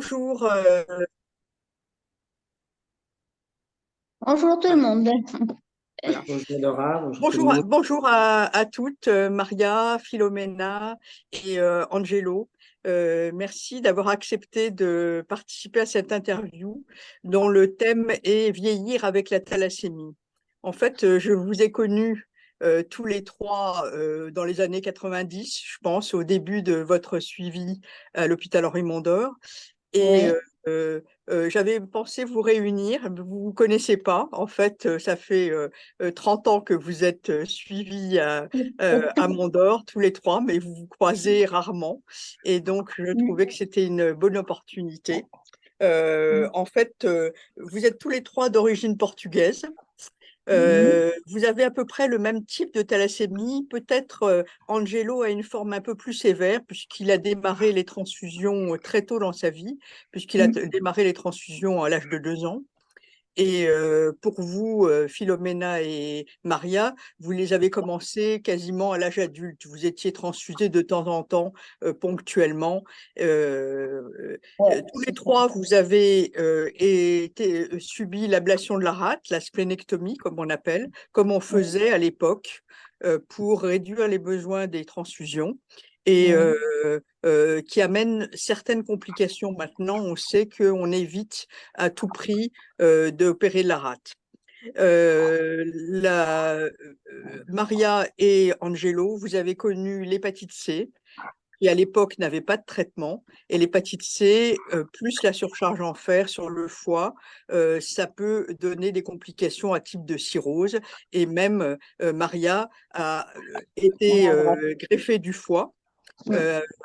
Bonjour, Bonjour tout le monde. voilà. Bonjour Laura, bonjour tout le Bonjour, monde. bonjour à toutes, Maria, Philomena et Angelo. Merci d'avoir accepté de participer à cette interview dont le thème est vieillir avec la thalassémie. En fait, je vous ai connus tous les trois dans les années 90, je pense, au début de votre suivi à l'hôpital Henri Mondor. Et Oui. j'avais pensé vous réunir. Vous vous connaissez pas. En fait, ça fait 30 ans que vous êtes suivis à Mondor, tous les trois, mais vous vous croisez rarement. Et donc, je trouvais que c'était une bonne opportunité. En fait, vous êtes tous les trois d'origine portugaise. Mhm. Vous avez à peu près le même type de thalassémie. Peut-être Angelo a une forme un peu plus sévère puisqu'il a démarré les transfusions très tôt dans sa vie, puisqu'il a démarré les transfusions à l'âge de 2 ans. Et pour vous, Philomena et Maria, vous les avez commencés quasiment à l'âge adulte. Vous étiez transfusés de temps en temps, ponctuellement. Ouais, Tous les c'est ça. trois, vous avez subi l'ablation de la rate, la splénectomie, comme on appelle, comme on Ouais, faisait à l'époque pour réduire les besoins des transfusions. Et ouais, qui amène certaines complications maintenant. On sait qu'on évite à tout prix d'opérer la rate. Maria et Angelo, vous avez connu l'hépatite C, qui à l'époque n'avait pas de traitement. Et l'hépatite C, plus la surcharge en fer sur le foie, ça peut donner des complications à type de cirrhose. Et même Maria a été maladroite. greffée du foie Mm.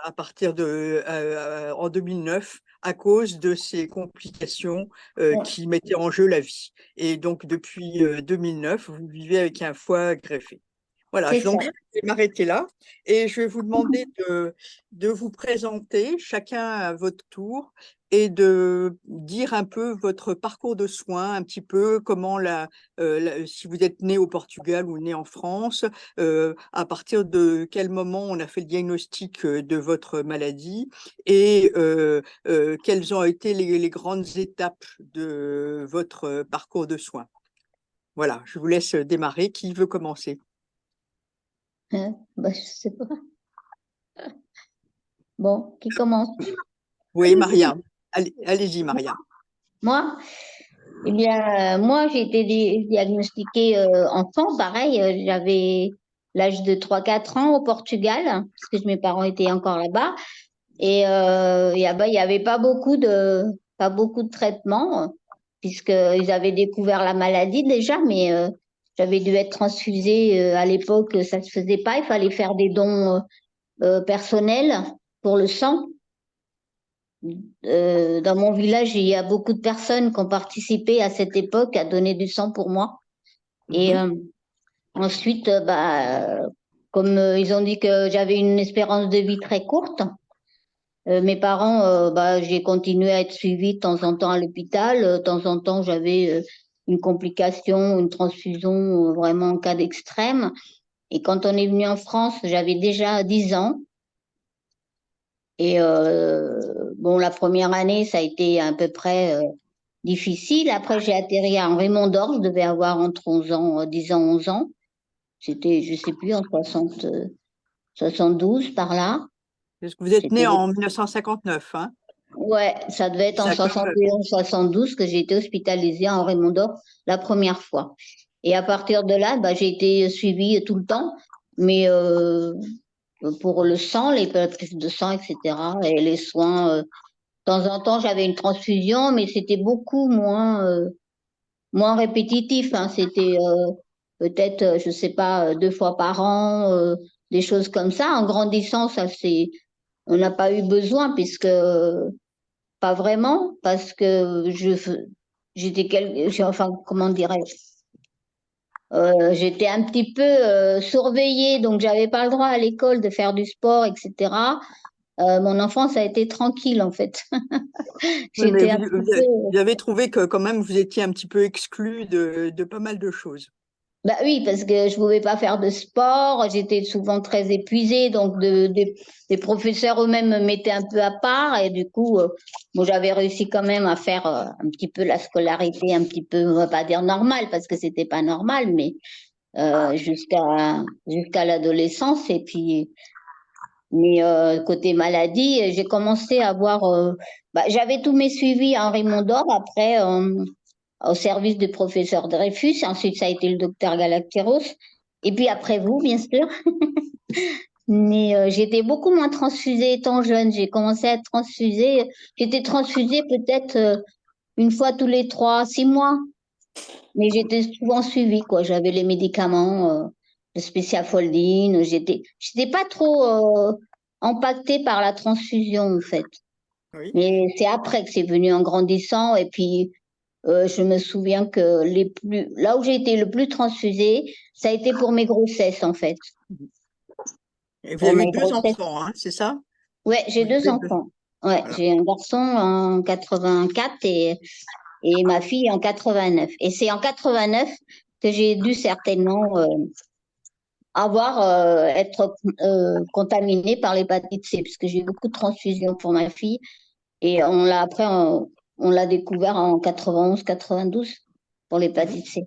à partir en 2009 à cause de ces complications Ouais, qui mettaient en jeu la vie. Et donc, depuis 2009, vous vivez avec un foie greffé. Voilà, c'est ça. donc je vais m'arrêter là et je vais vous demander de vous présenter chacun à votre tour et de dire un peu votre parcours de soins, un petit peu comment si vous êtes né au Portugal ou né en France, à partir de quel moment on a fait le diagnostic de votre maladie et quelles ont été les grandes étapes de votre parcours de soins. Voilà, je vous laisse démarrer. Qui veut commencer? Hein? Bah, je sais pas. Bon, qui commence? Oui, Maria. Allez-y, Maria. Moi? Eh bien, moi, j'ai été diagnostiquée enfant, pareil. J'avais l'âge de 3 4 ans au Portugal, parce que mes parents étaient encore là-bas. Et là-bas, il n'y avait pas beaucoup de traitements, puisqu'ils avaient découvert la maladie déjà, mais j'avais dû être transfusée à l'époque, ça ne se faisait pas, il fallait faire des dons personnels pour le sang. Dans mon village, il y a beaucoup de personnes qui ont participé à cette époque à donner du sang pour moi. Et Mhm. ensuite, comme ils ont dit que j'avais une espérance de vie très courte, mes parents, j'ai continué à être suivie de temps en temps à l'hôpital. De temps en temps, j'avais une complication, une transfusion, vraiment en cas d'extrême. Et quand on est venu en France, j'avais déjà 10 ans. Et bon, la première année, ça a été à peu près difficile. Après, j'ai atterri à Henri Mondor. Je devais avoir entre 11 ans, 10 ans, 11 ans. C'était, je sais plus, en 72 par là. Parce que vous êtes né C'était en 1959, hein? Ouais, ça devait être en Ça, comme, 71-72 que j'ai été hospitalisée à Henri Mondor la première fois. Et à partir de là, j'ai été suivie tout le temps, mais pour le sang, les prises de sang, etc., et les soins, de temps en temps, j'avais une transfusion, mais c'était beaucoup moins répétitif, hein. C'était peut-être, je sais pas, 2 fois par an, des choses comme ça. En grandissant, on n'a pas eu besoin puisque pas vraiment, parce que enfin, comment dirais-je, j'étais un petit peu surveillée, donc j'avais pas le droit à l'école de faire du sport, etc. Mon enfance a été tranquille, en fait. oui, mais J'étais un petit peu, vous avez trouvé que quand même vous étiez un petit peu exclu de pas mal de choses. Bah oui, parce que je pouvais pas faire de sport, j'étais souvent très épuisée, donc des professeurs eux-mêmes me mettaient un peu à part et du coup, bon, j'avais réussi quand même à faire un petit peu la scolarité, un petit peu, on va pas dire normale parce que c'était pas normal, mais jusqu'à l'adolescence et puis, mais côté maladie, j'ai commencé à avoir, bah, j'avais tous mes suivis à Henri Mondor après. Au service du professeur Dreyfus. Ensuite, ça a été le docteur Galacteros. Et puis après vous, bien sûr. Mais j'étais beaucoup moins transfusée étant jeune. J'ai commencé à être transfusée. J'étais transfusée peut-être une fois tous les 3, 6 mois. Mais j'étais souvent suivie, quoi. J'avais les médicaments, le spéciafoldine. J'étais pas trop impactée par la transfusion, en fait. Oui. Mais c'est après que c'est venu en grandissant. Et puis, je me souviens que là où j'ai été le plus transfusée, ça a été pour mes grossesses, en fait. Et vous Pour avez eu mes deux grossesses. enfants, hein, c'est ça? Ouais, j'ai Vous deux avez deux. enfants. Ouais, Voilà. j'ai un garçon en 84 et ma fille en 89. Et c'est en 89 que j'ai dû certainement être contaminée par l'hépatite C, parce que j'ai eu beaucoup de transfusions pour ma fille. Et on l'a découvert en 91, 92 pour Mhm. l'hépatite C.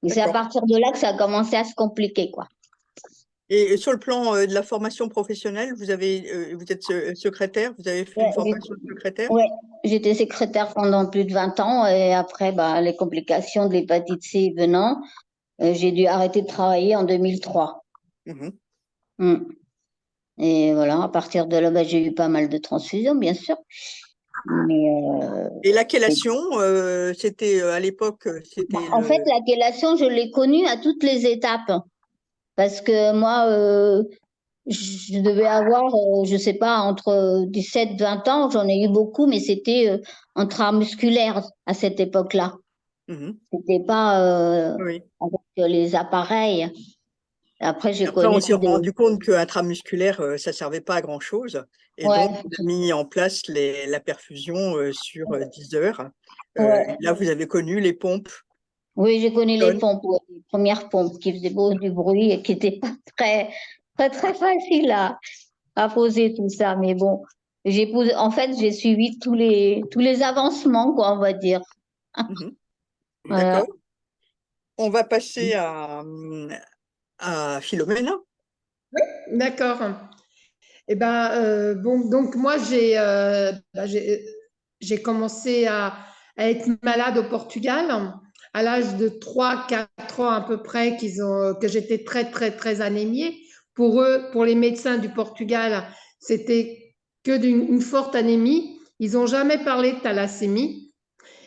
Et c'est à D'accord. partir de là que ça a commencé à se compliquer, quoi. Et sur le plan de la formation professionnelle, vous êtes secrétaire, vous avez fait Ouais, une formation de secrétaire? ouais, j'étais secrétaire pendant plus de 20 ans et après, bah, les complications de l'hépatite C venant, j'ai dû arrêter de travailler en 2003. Mhm. Mm. Et voilà, à partir de là, bah, j'ai eu pas mal de transfusions, bien sûr. Mais Et la chélation, c'était à l'époque, c'était en fait, le. la chélation, je l'ai connue à toutes les étapes. Parce que moi, je devais avoir, je sais pas, entre 17 20 ans, j'en ai eu beaucoup, mais c'était intramusculaire à cette époque-là. Mhm. C'était pas Oui. avec les appareils. Après, j'ai Après, on connu s'est des. rendu compte que intramusculaire, ça servait pas à grand-chose. Et donc, Ouais, on a mis en place la perfusion sur 10 heures. Et ouais. là, vous avez connu les pompes. Oui, j'ai connu les Tonnes. pompes, ouais, les premières pompes qui faisaient beau du bruit et qui n'étaient pas très faciles à poser tout ça. Mais bon, en fait, j'ai suivi tous les avancements, quoi, on va dire. Mhm. Voilà. D'accord. On va passer à Philomène. D'accord. Eh ben, bon, donc moi, j'ai commencé à être malade au Portugal à l'âge de 3 4 ans à peu près, que j'étais très, très, très anémiée. Pour eux, pour les médecins du Portugal, c'était que une forte anémie. Ils n'ont jamais parlé de thalassémie.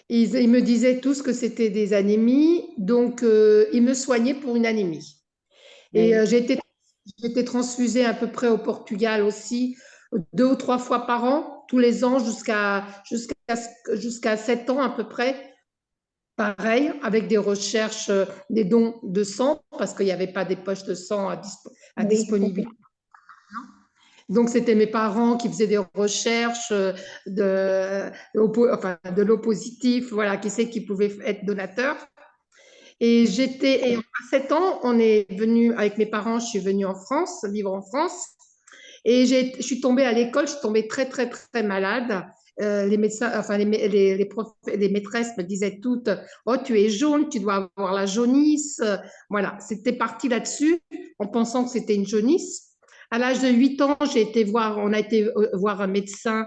Ils me disaient tous que c'était des anémies, donc ils me soignaient pour une anémie. Et Oui. j'étais transfusée à peu près au Portugal aussi, 2 ou 3 fois par an, tous les ans jusqu'à 7 ans à peu près. Pareil, avec des recherches, des dons de sang, parce qu'il n'y avait pas des poches de sang à Oui, tout à fait. disponibilité. Donc, c'était mes parents qui faisaient des recherches enfin, de l'eau positif, voilà, qui c'est qui pouvait être donateur. Et à 7 ans, on est venu, avec mes parents, je suis venue en France, vivre en France. Et je suis tombée à l'école, je suis tombée très, très, très malade. Les médecins, enfin, les maîtresses me disaient toutes, oh, tu es jaune, tu dois avoir la jaunisse. Voilà, c'était parti là-dessus, en pensant que c'était une jaunisse. À l'âge de 8 ans, on a été voir un médecin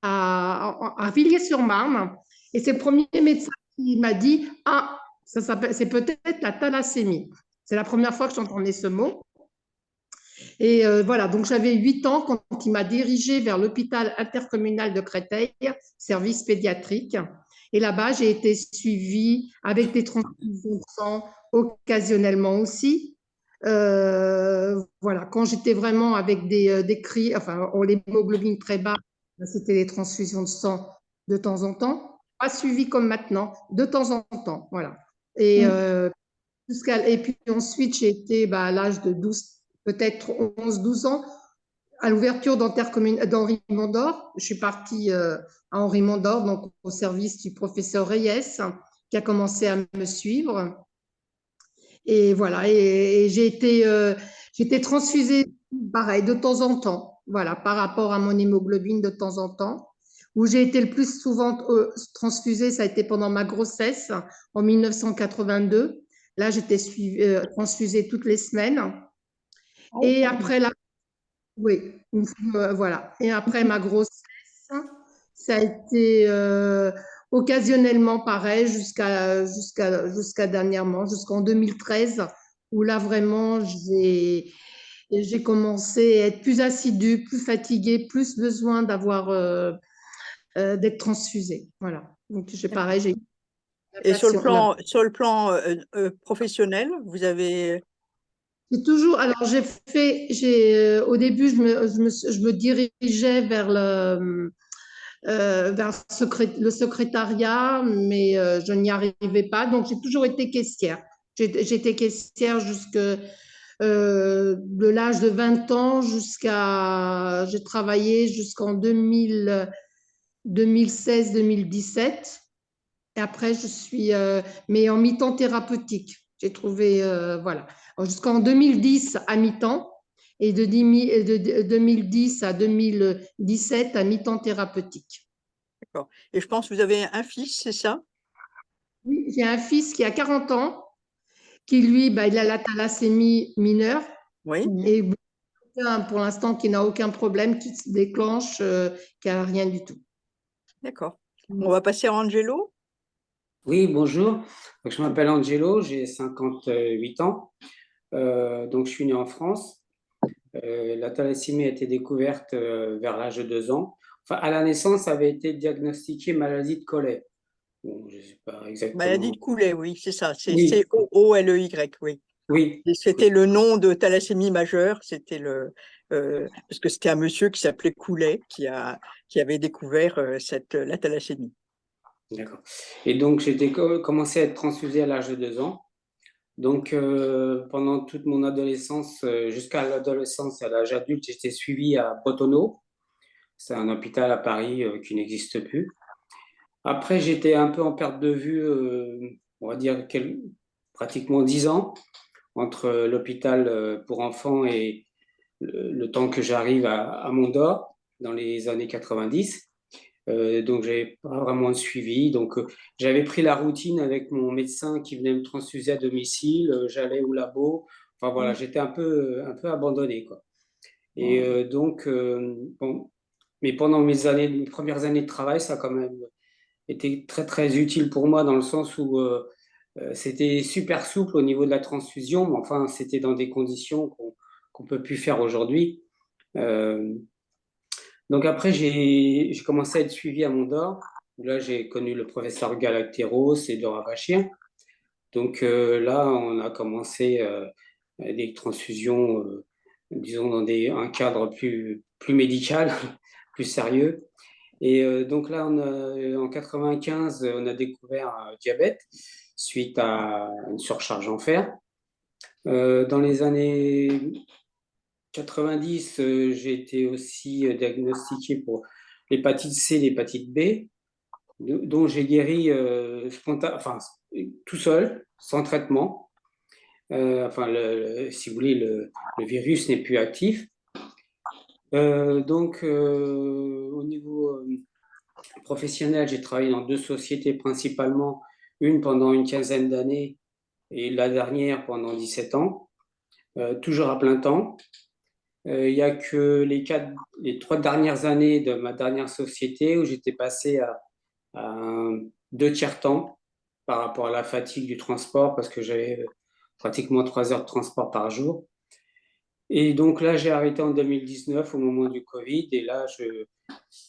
à Villiers-sur-Marne. Et c'est le premier médecin qui m'a dit, ah, c'est peut-être la thalassémie. C'est la première fois que j'entendais ce mot. Et voilà, donc j'avais 8 ans quand il m'a dirigée vers l'hôpital intercommunal de Créteil, service pédiatrique. Et là-bas, j'ai été suivie avec des transfusions de sang occasionnellement aussi. Voilà, quand j'étais vraiment avec des cris, enfin, l'hémoglobine très bas, c'était des transfusions de sang de temps en temps. Pas suivi comme maintenant, de temps en temps, voilà. Et Mm. et puis ensuite, j'ai été à l'âge de 12, peut-être 11 12 ans, à l'ouverture d'Henri Mondor. Je suis partie à Henri Mondor, donc au service du professeur Reyes, qui a commencé à me suivre. Et voilà, et j'ai été transfusée, pareil, de temps en temps, voilà, par rapport à mon hémoglobine de temps en temps. Où j'ai été le plus souvent transfusée, ça a été pendant ma grossesse en 1982. Là, j'étais transfusée toutes les semaines. Et après la, oui, voilà. Et après ma grossesse, ça a été occasionnellement pareil jusqu'à dernièrement, jusqu'en 2013, où là vraiment j'ai commencé à être plus assidue, plus fatiguée, plus besoin d'être transfusée. Voilà. Donc j'ai pareil, j'ai Et sur le plan professionnel, vous avez… j'ai toujours, alors au début, je me dirigeais vers le secrétariat, mais je n'y arrivais pas. Donc, j'ai toujours été caissière. J'étais caissière de l'âge de 20 ans j'ai travaillé jusqu'en 2016-2017. Et après, mais en mi-temps thérapeutique. J'ai trouvé, voilà, jusqu'en 2010 à mi-temps et de 2010 à 2017 à mi-temps thérapeutique. D'accord. Et je pense que vous avez un fils, c'est ça? Oui, j'ai un fils qui a 40 ans, qui lui, bah, il a la thalassémie mineure Oui, et pour l'instant qui n'a aucun problème, qui se déclenche, qui n'a rien du tout. d'accord. On va passer à Angelo. Oui, bonjour. Donc, je m'appelle Angelo, j'ai 58 ans. Donc, je suis né en France. La thalassémie a été découverte vers l'âge de 2 ans. Enfin, à la naissance, ça avait été diagnostiqué maladie de Collet. Bon, je ne sais pas Maladie exactement. de Coulet, oui, c'est ça. C'est Oui, Cooley, oui. oui, Et c'était le nom de thalassémie majeure. C'était parce que c'était un monsieur qui s'appelait Coulet qui avait découvert la thalassémie. d'accord. Et donc, commencé à être transfusé à l'âge de 2 ans. Donc, pendant toute mon adolescence, jusqu'à l'adolescence et à l'âge adulte, j'étais suivi à Botono. C'est un hôpital à Paris qui n'existe plus. Après, j'étais un peu en perte de vue, on va dire pratiquement 10 ans, entre l'hôpital pour enfants et le temps que j'arrive à Mondor, dans les années 90. Donc, j'avais pas vraiment de suivi. Donc, j'avais pris la routine avec mon médecin qui venait me transfuser à domicile. J'allais au labo. Enfin, voilà, j'étais un peu abandonné, quoi. Et donc, bon, mais pendant mes premières années de travail, ça a quand même était très très utile pour moi dans le sens où c'était super souple au niveau de la transfusion, mais enfin c'était dans des conditions qu'on peut plus faire aujourd'hui. Euh, donc après j'ai commencé à être suivi à Mondor, où là j'ai connu le professeur Galacteros et Dora Bachir. Donc là on a commencé des transfusions, disons dans un cadre plus médical, plus sérieux. Et donc là, en 95, on a découvert un diabète suite à une surcharge en fer. Dans les années 90, j'ai été aussi diagnostiqué pour l'hépatite C, l'hépatite B, dont j'ai guéri enfin, tout seul, sans traitement. Enfin, si vous voulez, le virus n'est plus actif. Donc, au niveau professionnel, j'ai travaillé dans 2 sociétés principalement, une pendant une quinzaine d'années et la dernière pendant 17 ans, toujours à plein temps. Il n'y a que les 3 dernières années de ma dernière société où j'étais passé à 2 tiers temps par rapport à la fatigue du transport parce que j'avais pratiquement 3 heures de transport par jour. Et donc là, j'ai arrêté en 2019 au moment du Covid. Et là,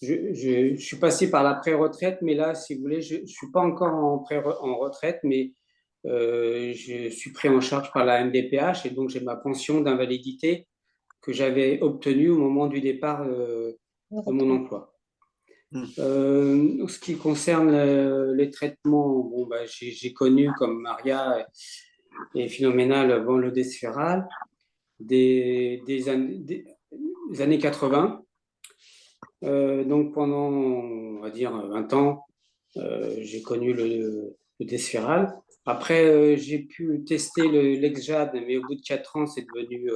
je suis passé par la pré-retraite, mais là, si vous voulez, je ne suis pas encore en retraite, mais je suis pris en charge par la MDPH et donc j'ai ma pension d'invalidité que j'avais obtenue au moment du départ de mon emploi. Ce qui concerne les traitements, bon, bah, j'ai connu comme Maria et Phénoménal bon, le Desferal des années 80. Donc pendant, on va dire, 20 ans, j'ai connu le Desferal. Après, j'ai pu tester l'Exjade, mais au bout de 4 ans, c'est devenu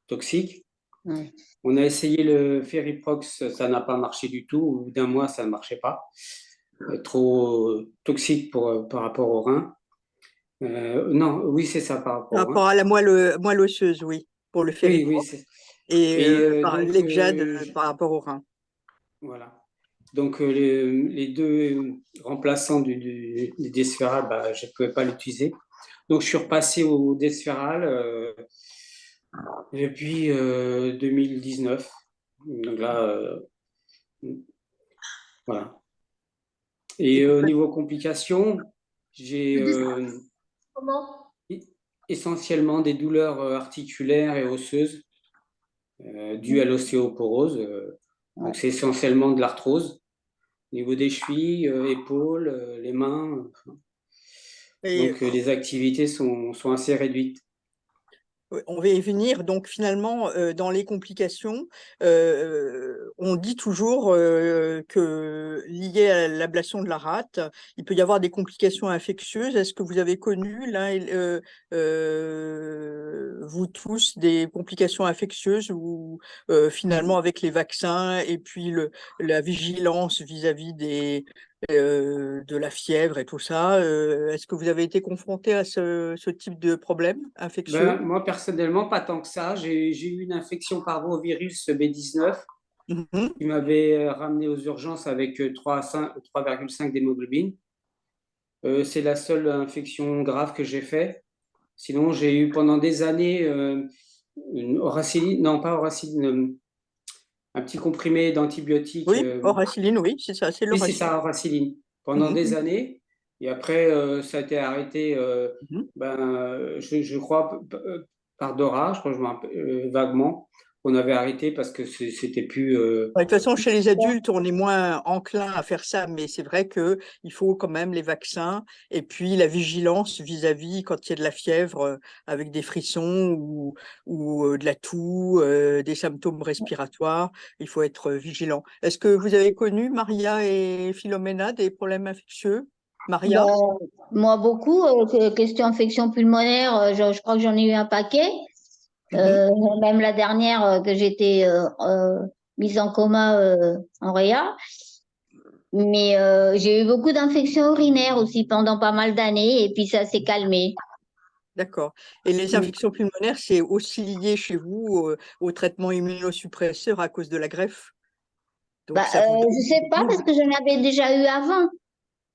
toxique. Ouais. On a essayé le Feriprox, ça n'a pas marché du tout. Au bout d'un mois, ça ne marchait pas. Trop toxique par rapport au rein. Non, oui, c'est ça, par Par rapport au rein. rapport à la moelle osseuse, oui, pour le Oui, oui, Feriprox. Et donc, l'Exjade par rapport au rein. voilà. Donc, les deux remplaçants du Desferal, bah, je ne pouvais pas l'utiliser. Donc, je suis repassé au Desferal depuis 2019. Donc là, voilà. Et niveau complications, j'ai Comment? essentiellement des douleurs articulaires et osseuses dues à l'ostéoporose. Donc, c'est essentiellement de l'arthrose. Au niveau des chevilles, épaules, les mains. Et Donc, les activités sont assez réduites. on va y venir. Donc, finalement, dans les complications, on dit toujours que lié à l'ablation de la rate, il peut y avoir des complications infectieuses. Est-ce que vous avez connu, vous tous, des complications infectieuses ou finalement, avec les vaccins et puis la vigilance vis-à-vis de la fièvre et tout ça, est-ce que vous avez été confronté à ce type de problème infectieux? Ben, moi, personnellement, pas tant que ça. J'ai eu une infection par virus B19 Mhm. qui m'avait ramené aux urgences avec 3,5 d'hémoglobine. C'est la seule infection grave que j'ai fait. Sinon, j'ai eu pendant des années une oracyline, non pas oracyline, un petit comprimé d'antibiotiques. Oui, Horaciline, oui, c'est ça, c'est Oui, c'est l'Horaciline. ça, oracyline, pendant Mhm. des années. Et après, ça a été arrêté, Mhm. je crois, par Dora, je crois que je me rappelle vaguement. On avait arrêté parce que c'était plus. Ouais, de toute façon, chez les adultes, on est moins enclin à faire ça, mais c'est vrai qu'il faut quand même les vaccins et puis la vigilance vis-à-vis quand il y a de la fièvre avec des frissons ou de la toux, des symptômes respiratoires, il faut être vigilant. Est-ce que vous avez connu, Maria et Philomena, des problèmes infectieux? Maria? Ben, moi, beaucoup. Question infection pulmonaire, je crois que j'en ai eu un paquet. Mhm. Même la dernière que j'étais mise en coma en réa. Mais j'ai eu beaucoup d'infections urinaires aussi pendant pas mal d'années et puis ça s'est calmé. D'accord. Et les Mm. infections pulmonaires, c'est aussi lié chez vous au traitement immunosuppresseur à cause de la greffe. Donc, Bah, ça vous je donne sais des pas parce troubles. que j'en avais déjà eu avant.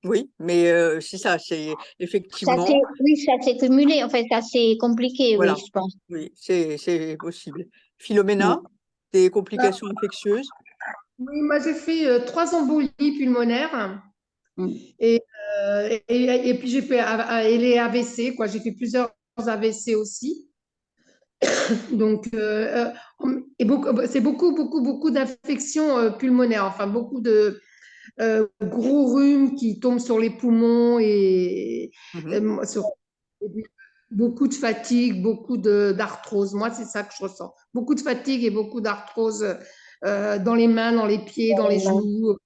Oui, mais c'est ça, c'est Ça s'est, effectivement, oui, ça s'est cumulé. En fait, ça s'est compliqué, oui, voilà, je pense. oui, c'est possible. Philomena, Mm. des complications infectieuses? Oui, moi j'ai fait 3 embolies pulmonaires Mm. et, et puis j'ai fait et les AVC, quoi. J'ai fait plusieurs AVC aussi. Donc, et c'est beaucoup d'infections pulmonaires, enfin beaucoup de gros rhumes qui tombent sur les poumons et Mhm. beaucoup de fatigue, d'arthrose. Moi, c'est ça que je ressens. Beaucoup de fatigue et beaucoup d'arthrose dans les mains, dans les pieds, dans les genoux.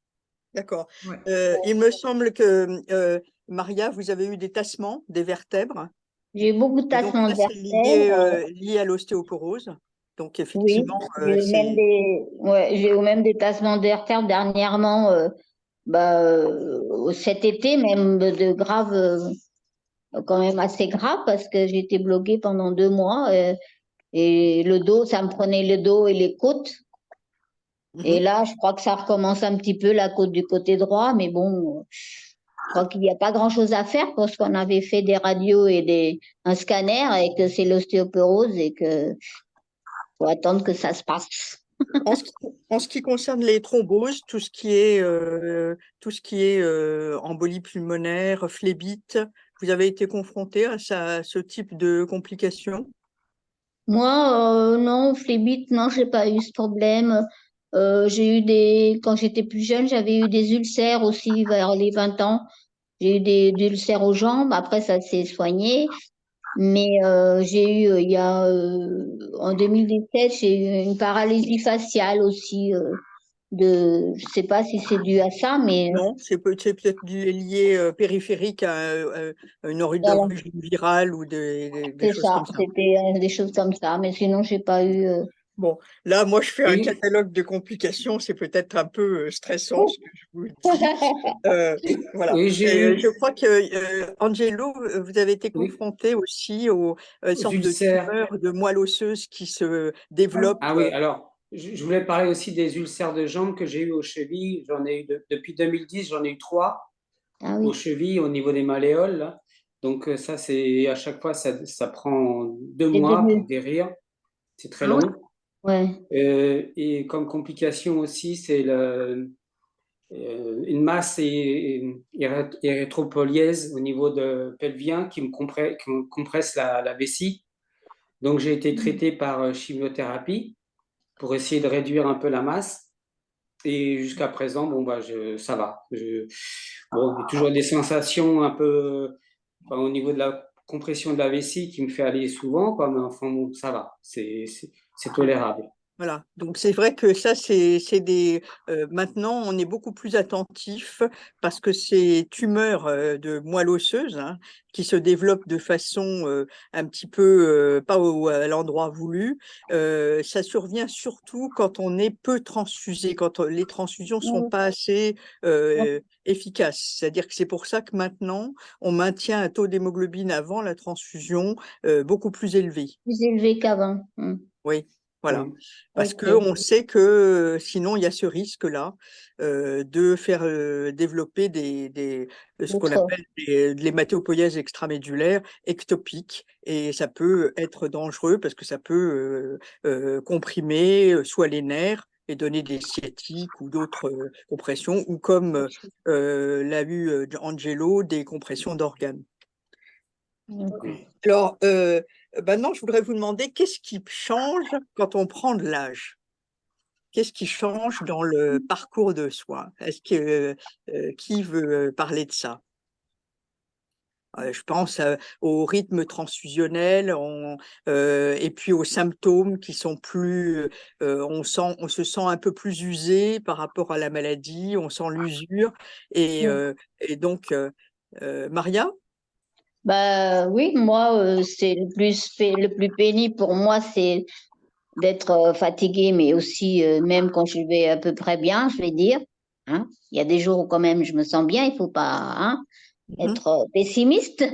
D'accord. Ouais. Il me semble que, Maria, vous avez eu des tassements des vertèbres, J'ai eu beaucoup de et donc tassements là, de c'est lié, vertèbres. lié à l'ostéoporose. Donc, Oui, effectivement, j'ai eu même des tassements de vertèbres dernièrement, cet été, même de graves, quand même assez grave parce que j'étais bloquée pendant 2 mois et le dos, ça me prenait le dos et les côtes. Et mhm. là, je crois que ça recommence un petit peu la côte du côté droit, mais bon, je crois qu'il n'y a pas grand-chose à faire parce qu'on avait fait des radios et un scanner et que c'est l'ostéoporose et que faut attendre que ça se passe. En ce qui, en ce qui concerne les thromboses, tout ce qui est embolie pulmonaire, phlébite, vous avez été confronté à ce type de complications? Moi, non, phlébite, non, j'ai pas eu ce problème. Quand j'étais plus jeune, j'avais eu des ulcères aussi vers les 20 ans. J'ai eu des ulcères aux jambes. Après, ça s'est soigné. Mais j'ai eu, en 2017, j'ai eu une paralysie faciale aussi. je sais pas si c'est dû à ça, mais Non, c'est peut-être lié périphérique à une voilà, origine virale ou des c'est choses ça. comme ça. C'était des choses comme ça. Mais sinon, j'ai pas eu. Bon, là, moi, je fais un Oui, catalogue de complications. C'est peut-être un peu stressant ce que je vous dis. Euh, voilà. oui, j'ai Et, eu je crois que, Angelo, vous avez été oui, confronté aussi aux aux sortes de ulcères. tumeurs de moelle osseuse qui se développent. Ah oui, alors, je voulais parler aussi des ulcères de jambes que j'ai eu aux chevilles. J'en ai eu depuis 2010, j'en ai eu 3 Ah aux oui, chevilles au niveau des malléoles, là. Donc ça, c'est à chaque fois, ça prend 2 c'est mois pour venu. guérir. C'est très Ah ouais. long. Ouais. Et comme complication aussi, c'est une masse érythropoïèse au niveau de pelvien qui me compresse la vessie. Donc j'ai été traité par chimiothérapie pour essayer de réduire un peu la masse. Et jusqu'à présent, bon, bah, ça va. Bon, il y a toujours des sensations un peu enfin, au niveau de la compression de la vessie qui me fait aller souvent, quoi, mais enfin, bon, ça va. C'est tolérable. Voilà, donc c'est vrai que ça, c'est des. Maintenant, on est beaucoup plus attentif parce que ces tumeurs de moelle osseuse qui se développent de façon un petit peu pas à l'endroit voulu, ça survient surtout quand on est peu transfusé, quand les transfusions sont Ouais, pas assez ouais, efficaces. C'est-à-dire que c'est pour ça que maintenant, on maintient un taux d'hémoglobine avant la transfusion beaucoup plus élevé. plus élevé qu'avant. Oui, voilà. Oui. Parce Ok. qu'on sait que sinon, il y a ce risque-là de faire développer ce qu'on D'autres. appelle de l'hématopoïèse extramédullaire ectopique. Et ça peut être dangereux parce que ça peut comprimer soit les nerfs et donner des sciatiques ou d'autres compressions, ou comme l'a eu Angelo, des compressions d'organes. Ok. Alors, maintenant, je voudrais vous demander qu'est-ce qui change quand on prend de l'âge? Qu'est-ce qui change dans le parcours de soins? Est-ce que qui veut parler de ça? Je pense au rythme transfusionnel, et puis aux symptômes qui sont plus, on se sent un peu plus usé par rapport à la maladie, on sent l'usure, et donc, Maria? Bah oui, moi, c'est le plus pénible pour moi, c'est d'être fatiguée, mais aussi même quand je vais à peu près bien, je vais dire. Hein. Il y a des jours où quand même je me sens bien, il faut pas hein, Mhm. être pessimiste.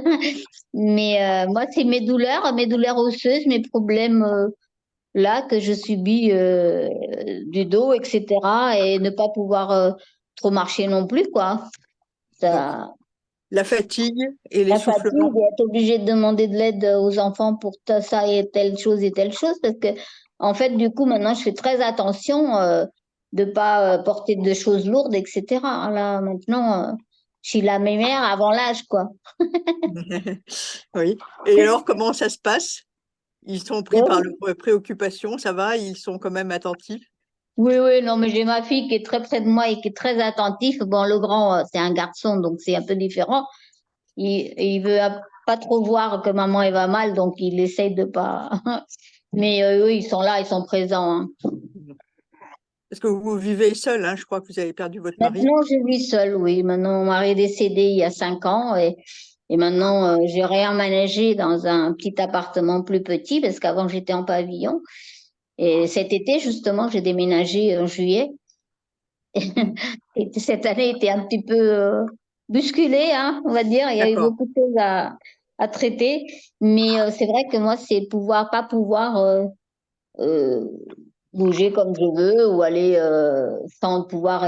Mais moi, c'est mes douleurs osseuses, mes problèmes là que je subis du dos, etc. Et ne pas pouvoir trop marcher non plus, quoi. Donc, Ça, la fatigue et la fatigue, l'essoufflement. être obligé de demander de l'aide aux enfants pour ça et telle chose, parce que, en fait, du coup, maintenant, je fais très attention de pas porter de choses lourdes, etc. Là, maintenant, je suis la mémère avant l'âge, quoi. Oui. Et alors, comment ça se passe? Ils sont pris par Donc, leur préoccupation, ça va? Ils sont quand même attentifs? oui, oui, non, mais j'ai ma fille qui est très près de moi et qui est très attentive. Bon, le grand, c'est un garçon, donc c'est un peu différent. Il veut pas trop voir que maman elle va mal, donc il essaye de pas. Mais eux, ils sont là, ils sont présents. Hein. Parce que vous vivez seul, je crois que vous avez perdu votre mari. Maintenant, je vis seule, oui. Maintenant, mon mari est décédé il y a 5 ans et maintenant, j'ai réemménagé dans un petit appartement plus petit parce qu'avant, j'étais en pavillon. Et cet été, justement, j'ai déménagé en juillet. Mhm. Et cette année était un petit peu bousculée, hein, on va dire. Il y a eu D'accord. beaucoup de choses à traiter. Mais c'est vrai que moi, c'est pas pouvoir euh, bouger comme je veux ou aller sans pouvoir,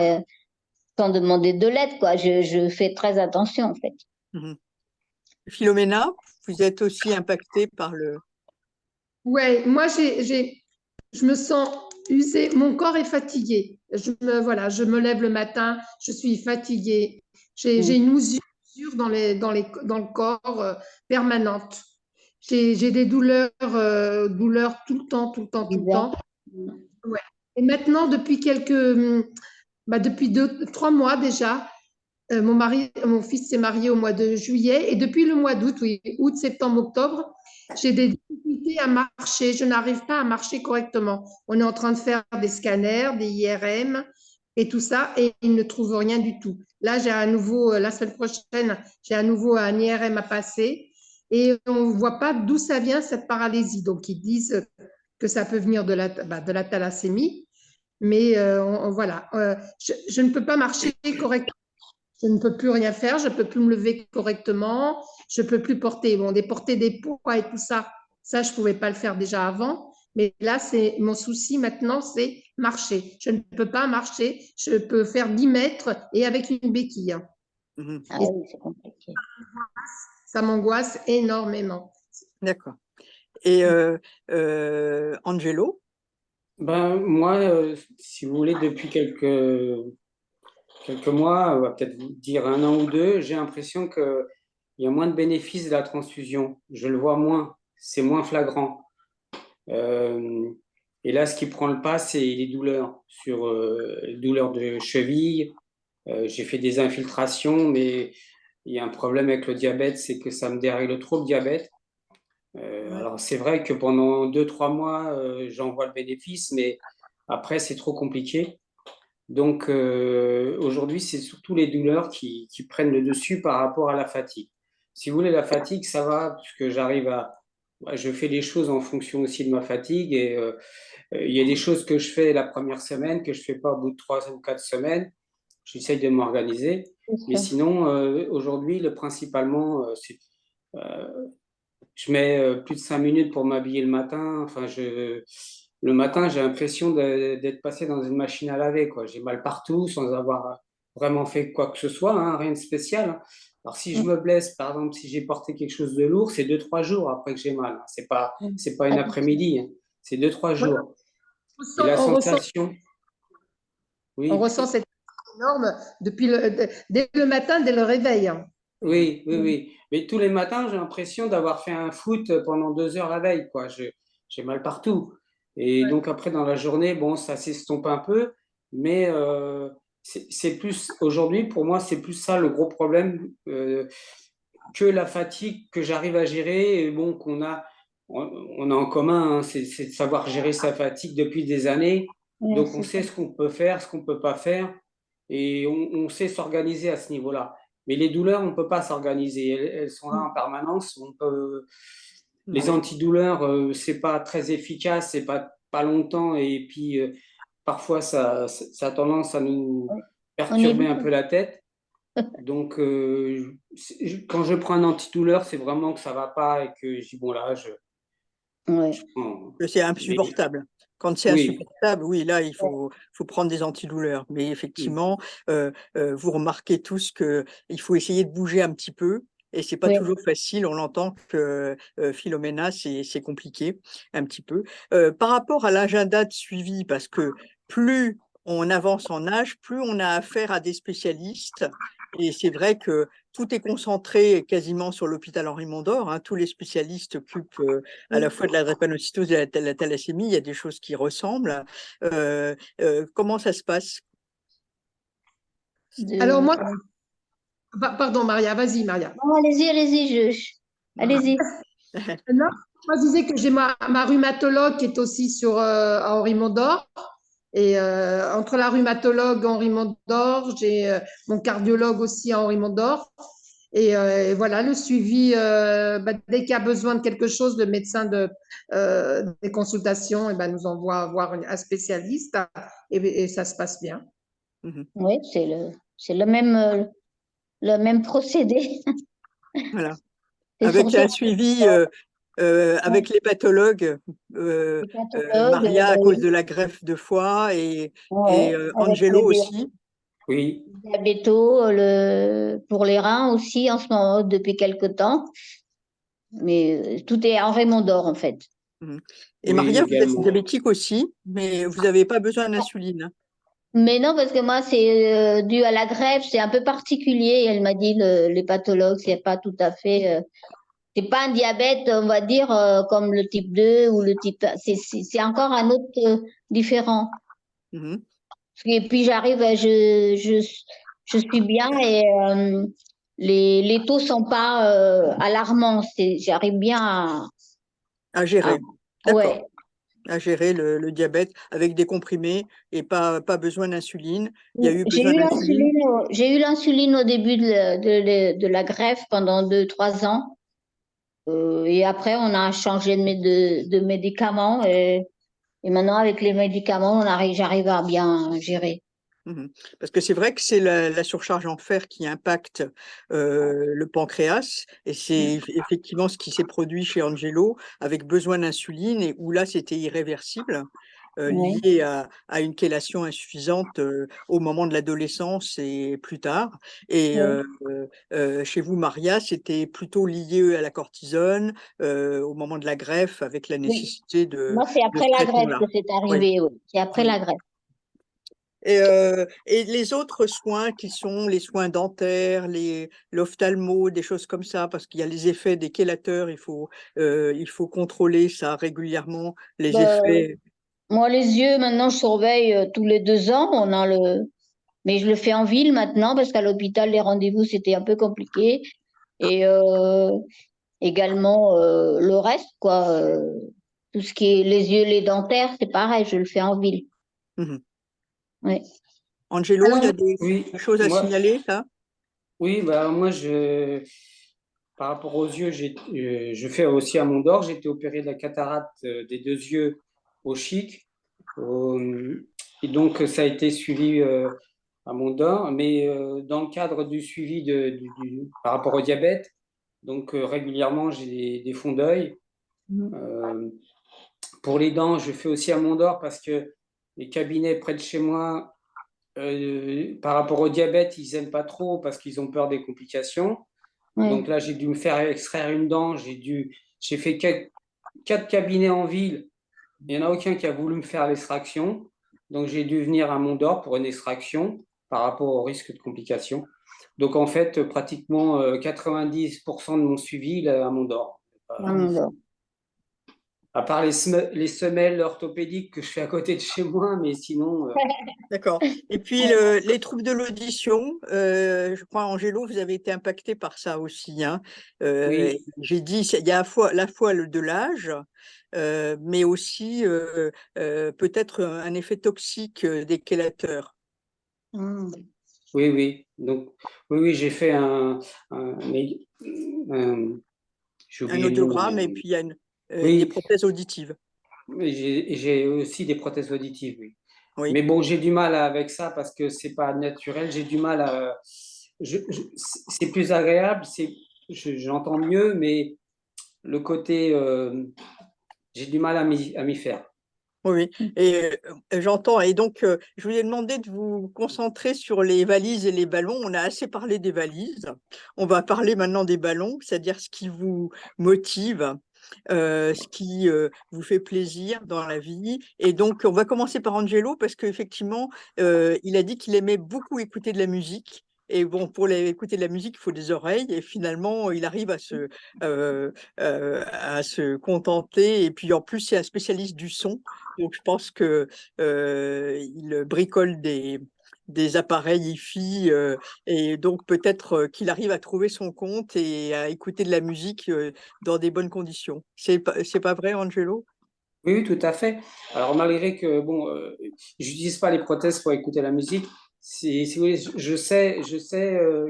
sans demander de l'aide, quoi. Je fais très attention, en fait. Mhm. Philomena, vous êtes aussi impactée par le. Ouais, moi, je me sens usée. Mon corps est fatigué. Voilà, je me lève le matin, je suis fatiguée. J'ai Mm. une usure dans le corps permanente. J'ai des douleurs tout le temps, tout le temps, tout le Bizarre. temps. Ouais. Et maintenant, depuis 3 mois déjà, mon fils s'est marié au mois de juillet et depuis le mois d'août, oui, août, septembre, octobre, j'ai des difficultés à marcher. Je n'arrive pas à marcher correctement. On est en train de faire des scanners, des IRM et tout ça, et ils ne trouvent rien du tout. Là, j'ai à nouveau, la semaine prochaine, j'ai à nouveau un IRM à passer et on ne voit pas d'où ça vient cette paralysie. Donc, ils disent que ça peut venir de la thalassémie, mais voilà, je ne peux pas marcher correctement. Je ne peux plus rien faire, je ne peux plus me lever correctement, je ne peux plus porter, porter des poids et tout ça. Ça, je ne pouvais pas le faire déjà avant. Mais là, c'est mon souci maintenant, c'est marcher. Je ne peux pas marcher, je peux faire 10 mètres et avec une béquille. Mhm. Ah Et oui, c'est compliqué. ça m'angoisse énormément. D'accord. Et Angelo? Ben, moi, si vous voulez, depuis quelques mois, on va peut-être dire un an ou deux, j'ai l'impression qu'il y a moins de bénéfices de la transfusion. Je le vois moins, c'est moins flagrant. Euh, et là, ce qui prend le pas, c'est les douleurs, les douleurs de cheville. J'ai fait des infiltrations, mais il y a un problème avec le diabète, c'est que ça me dérègle trop le diabète. Alors, c'est vrai que pendant 2, 3 mois, j'en vois le bénéfice, mais après, c'est trop compliqué. Donc, aujourd'hui, c'est surtout les douleurs qui prennent le dessus par rapport à la fatigue. Si vous voulez, la fatigue, ça va, puisque je fais les choses en fonction aussi de ma fatigue, et il y a des choses que je fais la première semaine, que je fais pas au bout de 3 ou 4 semaines. J'essaye de m'organiser. C'est Mais ça. sinon, aujourd'hui, principalement, je mets plus de 5 minutes pour m'habiller le matin. Enfin, le matin, j'ai l'impression d'être passé dans une machine à laver, quoi. J'ai mal partout sans avoir vraiment fait quoi que ce soit, hein, rien de spécial. Alors, si je me blesse, par exemple, si j'ai porté quelque chose de lourd, c'est 2, 3 jours après que j'ai mal. C'est pas une Ah, après-midi, hein. C'est 2, 3 jours. Et la On ressent, sensation, on oui. ressent cette énorme dès le matin, dès le réveil. Oui, oui, oui. Mais tous les matins, j'ai l'impression d'avoir fait un foot pendant 2 heures la veille, quoi. J'ai mal partout. Et donc après, dans la journée, bon, ça s'estompe un peu, mais c'est plus, aujourd'hui, pour moi, c'est plus ça le gros problème que la fatigue que j'arrive à gérer, et bon, on a en commun, hein, c'est de savoir gérer sa fatigue depuis des années. ouais, Donc on c'est ça. sait ce qu'on peut faire, ce qu'on peut pas faire, et on sait s'organiser à ce niveau-là. Mais les douleurs, on peut pas s'organiser. Elles sont là en permanence. Les Oui. antidouleurs, c'est pas très efficace, c'est pas longtemps, et puis parfois ça a tendance à nous On est perturber un peu la tête. Donc, quand je prends un antidouleur, c'est vraiment que ça va pas et que je dis, bon, là, je ouais. prends. Que c'est Mais insupportable. Quand c'est oui, insupportable, oui, là, il faut prendre des antidouleurs. Mais effectivement, vous remarquez tous qu'il faut essayer de bouger un petit peu. Et c'est pas Ouais. toujours facile. On l'entend que Philomena, c'est compliqué un petit peu. Par rapport à l'agenda de suivi, parce que plus on avance en âge, plus on a affaire à des spécialistes. Et c'est vrai que tout est concentré quasiment sur l'hôpital Henri Mondor, hein. Tous les spécialistes s'occupent à la fois de la drépanocytose et de la thalassémie. Il y a des choses qui ressemblent. Comment ça se passe? Alors moi, De- pardon Maria, vas-y Maria. Non, allez-y, allez-y, allez-y. Non, moi, je disais que j'ai ma rhumatologue qui est aussi à Henri Mondor. Et entre la rhumatologue Henri Mondor, j'ai mon cardiologue aussi à Henri Mondor. Et voilà, le suivi, dès qu'il y a besoin de quelque chose, le médecin des consultations nous envoie voir un spécialiste et ça se passe bien. Mhm. Oui, c'est le même procédé. Voilà. C'est pour Avec ça un que suivi avec les pathologues, les pathologues, Maria à cause de la greffe de foie et ouais, avec Angelo aussi. oui. diabéto, pour les reins aussi en ce moment, depuis quelque temps. Mais tout est en Raymond d'or en fait. Mhm. Et Oui, Maria, vous êtes également. diabétique aussi, mais vous n'avez pas besoin d'insuline. Mais non, parce que moi, c'est dû à la greffe, c'est un peu particulier. Elle m'a dit, les pathologues, c'est pas tout à fait. C'est pas un diabète, on va dire, comme le type 2 ou le type 1. C'est encore un autre différent. Mhm. Et puis j'arrive, je suis bien et les taux sont pas alarmants. J'arrive bien À à- gérer. ouais. D'accord. à gérer le diabète avec des comprimés et pas besoin d'insuline. Il y a eu J'ai besoin eu d'insuline. j'ai eu l'insuline au début de la greffe pendant 2, 3 ans. Et après, on a changé de médicaments. Et maintenant, avec les médicaments, j'arrive à bien gérer. Mhm. Parce que c'est vrai que c'est la surcharge en fer qui impacte le pancréas et c'est effectivement ce qui s'est produit chez Angelo avec besoin d'insuline et où là c'était irréversible Oui, lié à une chélation insuffisante au moment de l'adolescence et plus tard. Et oui, chez vous, Maria, c'était plutôt lié à la cortisone au moment de la greffe avec la oui. nécessité Moi, c'est de ce après la greffe traitement-là. que c'est Oui. arrivé. Oui. C'est après Oui. la greffe. Et les autres soins qui sont les soins dentaires, l'ophtalmo, des choses comme ça, parce qu'il y a les effets des chélateurs, il faut contrôler ça régulièrement, les Ben, effets. moi, les yeux, maintenant, je surveille tous les 2 ans. Mais je le fais en ville maintenant parce qu'à l'hôpital, les rendez-vous, c'était un peu compliqué. Et également, le reste, quoi. Tout ce qui est les yeux, les dentaires, c'est pareil, je le fais en ville. Mhm. Oui. Angelo, il y Alors, a Oui, des choses à moi, signaler, ça? oui, bah, moi, par rapport aux yeux, je fais aussi à Mont d'Or. J'ai été opéré de la cataracte des 2 yeux au Chic. Et donc, ça a été suivi à Mont d'Or. Mais dans le cadre du suivi par rapport au diabète, donc régulièrement, j'ai des fonds d'œil. Euh, pour les dents, je fais aussi à Mont d'Or parce que les cabinets près de chez moi, par rapport au diabète, ils n'aiment pas trop parce qu'ils ont peur des complications. Donc oui. là, j'ai dû me faire extraire une dent. J'ai fait 4 cabinets en ville. Il n'y en a aucun qui a voulu me faire l'extraction. Donc j'ai dû venir à Mont d'Or pour une extraction par rapport au risque de complications. Donc en fait, pratiquement 90% de mon suivi il est à Mont d'Or. Alors, À part les semelles orthopédiques que je fais à côté de chez moi, mais sinon, D'accord. Et puis les troubles de l'audition, je crois, Angelo, vous avez été impacté par ça aussi, hein. oui, J'ai dit, il y a la fois de l'âge, mais aussi peut-être un effet toxique des chélateurs. oui, oui. Donc, oui, oui, j'ai fait un- j'ai Un oublié le nom, audiogramme mais et puis il y a des oui, prothèses auditives. j'ai aussi des prothèses auditives, oui. Oui. Mais bon, j'ai du mal avec ça parce que c'est pas naturel. J'ai du mal à. C'est plus agréable, j'entends mieux, mais le côté, j'ai du mal à m'y faire. Oui, et j'entends. Et donc, je vous ai demandé de vous concentrer sur les valises et les ballons. On a assez parlé des valises. On va parler maintenant des ballons, c'est-à-dire ce qui vous motive, ce qui vous fait plaisir dans la vie. Et donc, on va commencer par Angelo parce qu'effectivement, il a dit qu'il aimait beaucoup écouter de la musique. Et bon, pour écouter de la musique, il faut des oreilles. Et finalement, il arrive à se contenter. Et puis, en plus, c'est un spécialiste du son. Donc, je pense que il bricole des appareils hi-fi et donc peut-être qu'il arrive à trouver son compte et à écouter de la musique dans des bonnes conditions. C'est pas vrai, Angelo? Oui, oui, tout à fait. Alors, malgré que, bon, j'utilise pas les prothèses pour écouter la musique, si vous voulez, je sais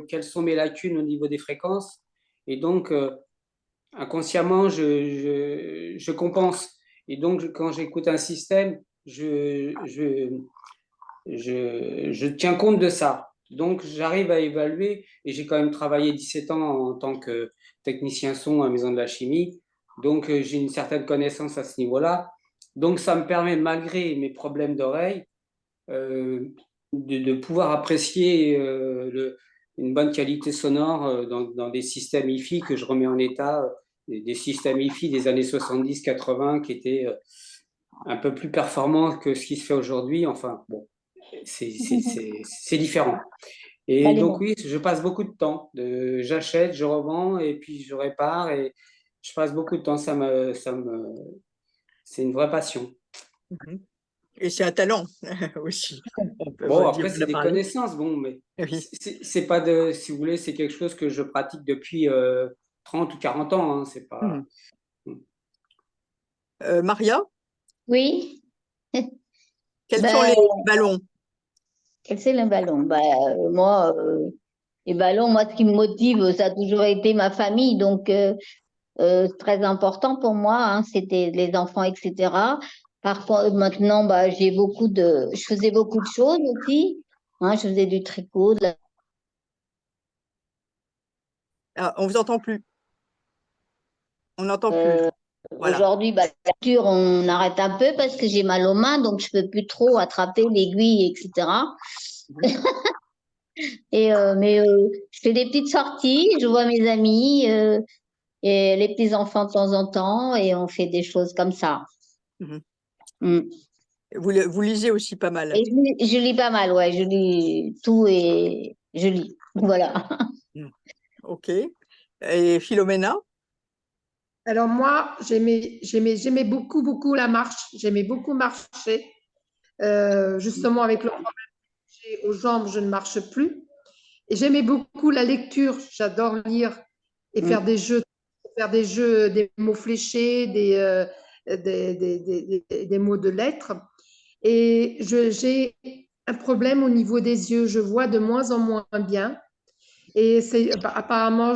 quelles sont mes lacunes au niveau des fréquences. Et donc, inconsciemment, je compense. Et donc, quand j'écoute un système, je tiens compte de ça. Donc, j'arrive à évaluer, et j'ai quand même travaillé 17 ans en tant que technicien son à la Maison de la Chimie. Donc, j'ai une certaine connaissance à ce niveau-là. Donc, ça me permet, malgré mes problèmes d'oreille, euh, de pouvoir apprécier une bonne qualité sonore dans des systèmes hi-fi que je remets en état, des systèmes hi-fi des années 70-80 qui étaient un peu plus performants que ce qui se fait aujourd'hui. Enfin, bon, c'est différent. Et Elle est donc, bonne. oui, je passe beaucoup de temps. J'achète, je revends et puis je répare et je passe beaucoup de temps. C'est une vraie passion. Mhm. Et c'est un talent aussi. On peut Bon, pas dire après, on c'est a des parlé. connaissances, bon, mais Oui. c'est pas de, si vous voulez, c'est quelque chose que je pratique depuis 30 ou 40 ans, hein, c'est pas. Mhm. Maria? Oui. Quels sont Ben, les ballons? quel c'est le ballon? Moi, les ballons, moi, ce qui me motive, ça a toujours été ma famille. Donc, c'est très important pour moi, hein, c'était les enfants, etc. Par contre, maintenant, je faisais beaucoup de choses aussi. Hein, je faisais du tricot, Ah, on vous entend plus. On n'entend plus. euh, Voilà. aujourd'hui, la lecture, on arrête un peu parce que j'ai mal aux mains, donc je peux plus trop attraper l'aiguille, etc. Je fais des petites sorties, je vois mes amis et les petits enfants de temps en temps, et on fait des choses comme ça. Mhm. Mm. Vous lisez aussi pas mal. Et je lis pas mal, ouais, je lis tout et je lis. Voilà. Mhm. OK. Et Philomena? Alors moi, j'aimais beaucoup, beaucoup la marche. J'aimais beaucoup marcher. Justement, avec le problème que j'ai aux jambes, je ne marche plus. Et j'aimais beaucoup la lecture. J'adore lire et Mm. faire des jeux, des mots fléchés, des mots de lettres. Et j'ai un problème au niveau des yeux. Je vois de moins en moins bien. Et apparemment,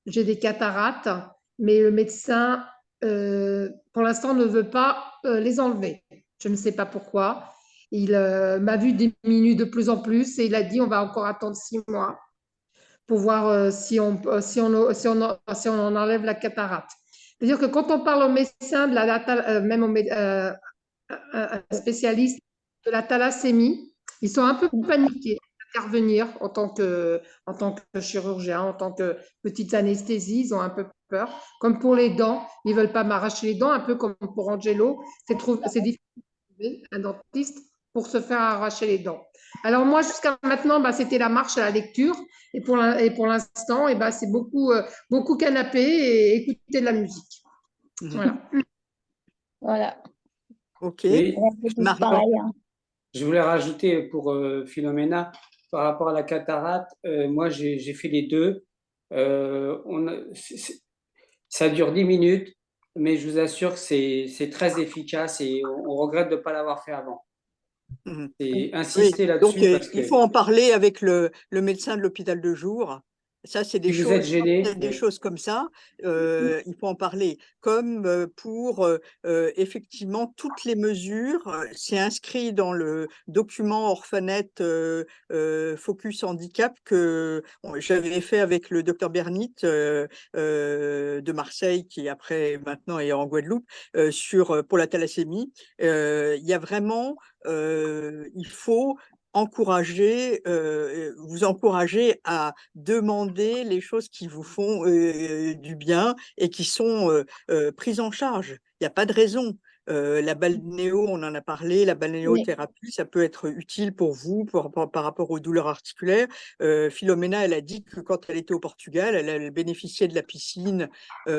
j'ai des cataractes, mais le médecin, pour l'instant, ne veut pas les enlever. Je ne sais pas pourquoi. Il m'a vu diminuer de plus en plus et il a dit on va encore attendre 6 mois pour voir si on en enlève la cataracte. C'est-à-dire que quand on parle au médecin, même un spécialiste de la thalassémie, ils sont un peu paniqués d'intervenir en tant que chirurgien, en tant que petite anesthésie, ils ont un peu peur. Comme pour les dents, ils ne veulent pas m'arracher les dents, un peu comme pour Angelo. C'est difficile de trouver un dentiste pour se faire arracher les dents. Alors moi, jusqu'à maintenant, c'était la marche à la lecture. Et pour l'instant, c'est beaucoup canapé et écouter de la musique. Mhm. Voilà. Voilà. OK. Oui, On fait tous Marion? pareil, hein. je voulais rajouter pour Philomena, par rapport à la cataracte, moi j'ai fait les deux. Ça dure 10 minutes, mais je vous assure que c'est très efficace et on regrette de ne pas l'avoir fait avant. Mhm. Et Oui, insister donc là-dessus parce il que faut en parler avec le médecin de l'hôpital de jour. Ça, c'est si des vous êtes choses, quand gêné, c'est des oui. choses comme ça, il faut en parler. Comme pour effectivement toutes les mesures, c'est inscrit dans le document Orphanet Focus Handicap que j'avais fait avec le docteur Bernit de Marseille, qui après maintenant est en Guadeloupe, pour la thalassémie. Il y a vraiment il faut vous encourager à demander les choses qui vous font du bien et qui sont prises en charge. Il n'y a pas de raison. La balnéo, on en a parlé, la Oui. balnéothérapie, ça peut être utile pour vous par rapport aux douleurs articulaires. Philomena, elle a dit que quand elle était au Portugal, elle bénéficiait de la piscine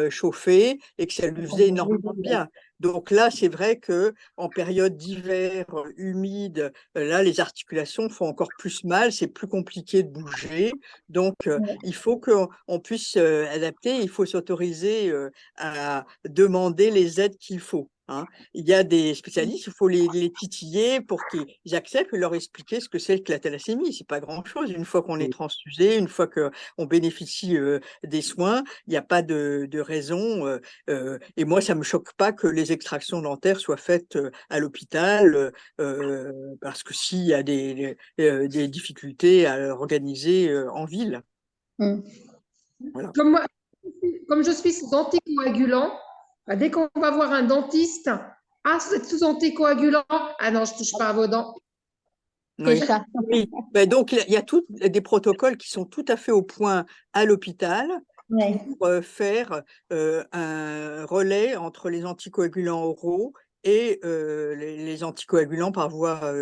chauffée et que ça lui faisait énormément de bien. Donc là, c'est vrai que en période d'hiver humide, là, les articulations font encore plus mal, c'est plus compliqué de bouger. Donc, il faut qu'on puisse adapter, il faut s'autoriser à demander les aides qu'il faut, hein. Il y a des spécialistes, il faut les titiller pour qu'ils acceptent et leur expliquer ce que c'est que la thalassémie. C'est pas grand-chose. Une fois qu'on est transfusé, une fois qu'on bénéficie des soins, il n'y a pas de raison. Et moi, ça me choque pas que les extractions dentaires soient faites à l'hôpital, parce que s'il y a des difficultés à organiser en ville. Mm. Voilà. Comme, moi- Comme je suis sous anticoagulant, dès qu'on va voir un dentiste, ah, vous êtes sous anticoagulant? Ah non, je ne touche pas à vos dents. C'est Oui. ça. Oui. Ben donc, il y a des protocoles qui sont tout à fait au point à l'hôpital Ouais. pour faire un relais entre les anticoagulants oraux et les anticoagulants par voie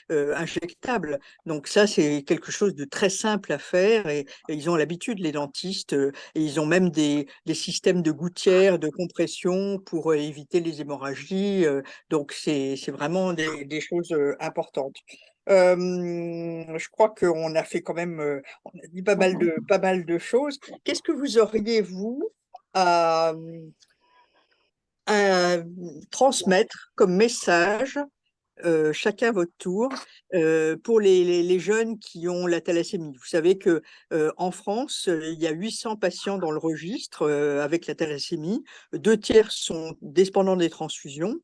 injectable. Donc ça, c'est quelque chose de très simple à faire et ils ont l'habitude, les dentistes, et ils ont même des systèmes de gouttières, de compression pour éviter les hémorragies. Donc c'est vraiment des choses importantes. Je crois qu'on a fait quand même, on a dit pas mal de choses. Qu'est-ce que vous auriez, vous, à, à transmettre comme message, chacun votre tour, pour les jeunes qui ont la thalassémie. Vous savez que en France, il y a 800 patients dans le registre avec la thalassémie. 2 tiers sont dépendants des transfusions.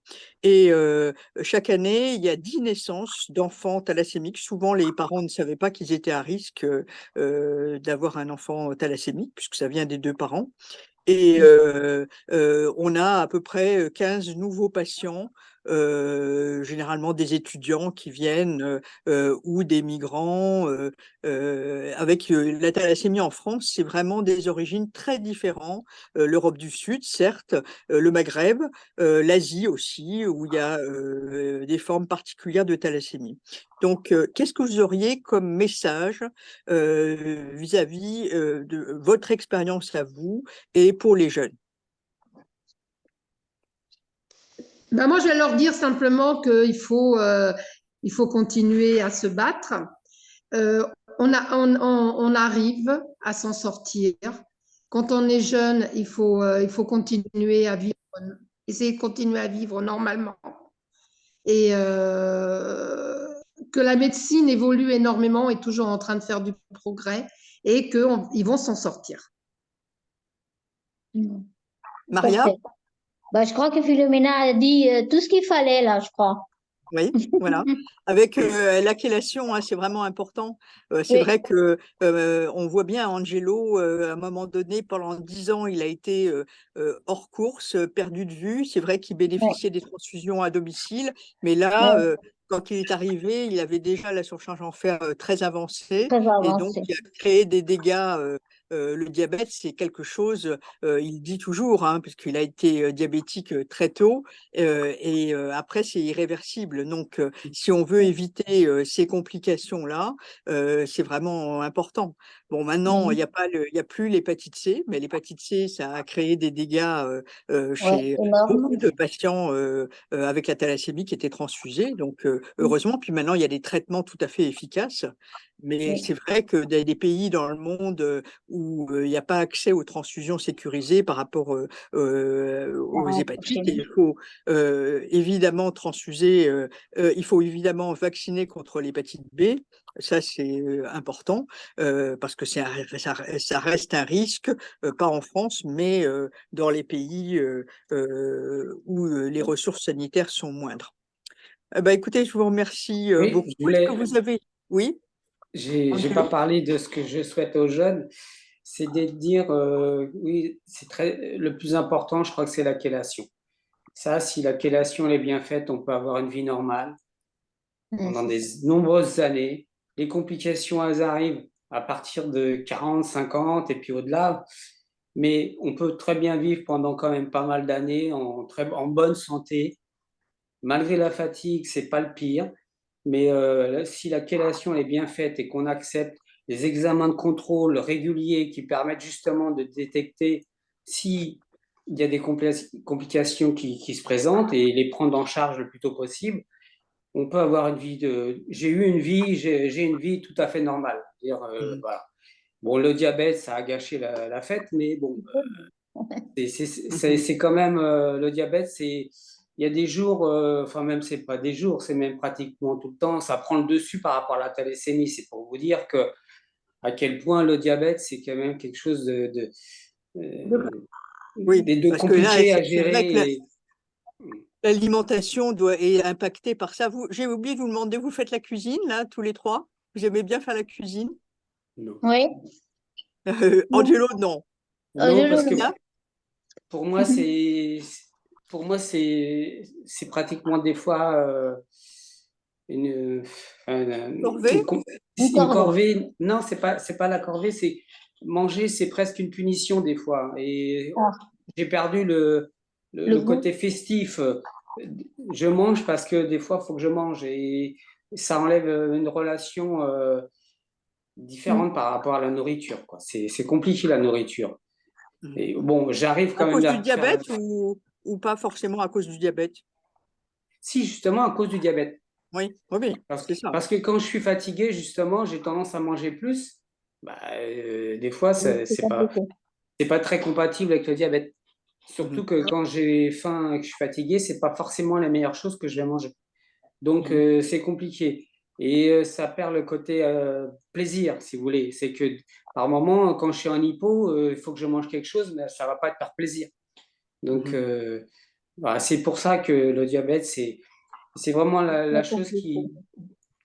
Et chaque année, il y a 10 naissances d'enfants thalassémiques. Souvent, les parents ne savaient pas qu'ils étaient à risque d'avoir un enfant thalassémique, puisque ça vient des 2 parents. Et on a à peu près 15 nouveaux patients, généralement des étudiants qui viennent ou des migrants. Avec la thalassémie en France, c'est vraiment des origines très différentes. L'Europe du Sud, certes, le Maghreb, l'Asie aussi, où il y a des formes particulières de thalassémie. Donc, qu'est-ce que vous auriez comme message vis-à-vis de votre expérience à vous et pour les jeunes? Ben moi, je vais leur dire simplement il faut continuer à se battre. On arrive à s'en sortir. Quand on est jeune, il faut continuer à vivre, essayer de continuer à vivre normalement. Et que la médecine évolue énormément, est toujours en train de faire du progrès et qu'ils vont s'en sortir. Maria? Bah, je crois que Philomena a dit tout ce qu'il fallait là, je crois. Oui, voilà. Avec la chélation, hein, c'est vraiment important. C'est Oui. vrai que on voit bien Angelo, à un moment donné, pendant 10 ans, il a été hors course, perdu de vue. C'est vrai qu'il bénéficiait des transfusions à domicile, mais là, Ouais, quand il est arrivé, il avait déjà la surcharge en fer très avancée, très et donc avancé. il a créé des dégâts. Le diabète, c'est quelque chose, il dit toujours, hein, puisqu'il a été diabétique très tôt. Et après, c'est irréversible. Donc, si on veut éviter ces complications-là, c'est vraiment important. Bon, maintenant, il n'y a pas il y a plus l'hépatite C, mais l'hépatite C, ça a créé des dégâts Ouais, chez beaucoup énorme. de patients avec la thalassémie qui étaient transfusés. Donc, heureusement, puis maintenant, il y a des traitements tout à fait efficaces. Mais c'est vrai que des pays dans le monde où il n'y a pas accès aux transfusions sécurisées par rapport aux hépatites, et il faut évidemment transfuser, il faut évidemment vacciner contre l'hépatite B. Ça, c'est important parce que ça reste un risque, pas en France, mais dans les pays où les ressources sanitaires sont moindres. Bah, écoutez, je vous remercie Oui, beaucoup. Est-ce que vous avez… Oui, j'ai Angelo? pas parlé de ce que je souhaite aux jeunes, c'est de dire, oui, le plus important, je crois que c'est la chélation. Ça, si la chélation est bien faite, on peut avoir une vie normale pendant des nombreuses années. Les complications, elles arrivent à partir de 40, 50 et puis au-delà. Mais on peut très bien vivre pendant quand même pas mal d'années en bonne santé. Malgré la fatigue, c'est pas le pire. Mais si la chélation est bien faite et qu'on accepte les examens de contrôle réguliers qui permettent justement de détecter s'il y a des complications qui se présentent et les prendre en charge le plus tôt possible, on peut avoir une vie j'ai une vie tout à fait normale. Voilà. Bon, le diabète, ça a gâché la fête, mais bon, c'est quand même le diabète, il y a des jours, enfin même c'est pas des jours, c'est même pratiquement tout le temps, ça prend le dessus par rapport à la thalassémie. C'est pour vous dire que à quel point le diabète, c'est quand même quelque chose Oui, de parce que là, compliqué à c'est vrai que gérer. l'alimentation est impactée par ça. J'ai oublié de vous demander, vous faites la cuisine, là, tous les trois? Vous aimez bien faire la cuisine? Non, Oui. Angelo, non. non, parce que Je pour moi, c'est pratiquement des fois une, Corvée? Une une corvée. corvée. Non, c'est pas la corvée, c'est manger, c'est presque une punition des fois. Et Ah, j'ai perdu le le goût. côté festif. Je mange parce que des fois, il faut que je mange. Et ça enlève une relation différente par rapport à la nourriture, quoi. C'est compliqué la nourriture. Et bon, j'arrive À quand même cause du à faire. diabète ou pas forcément à cause du diabète? Si, justement, à cause du diabète. Oui, oui, oui, c'est ça. Parce que quand je suis fatigué, justement, j'ai tendance à manger plus. Bah, des fois, Oui, c'est compliqué. c'est pas très compatible avec le diabète. Surtout que quand j'ai faim et que je suis fatigué, c'est pas forcément la meilleure chose que je vais manger. Donc, c'est compliqué. Et ça perd le côté plaisir, si vous voulez. C'est que par moment, quand je suis en hypo, il faut que je mange quelque chose, mais ça va pas être par plaisir. Donc, voilà, c'est pour ça que le diabète, c'est vraiment la chose qui…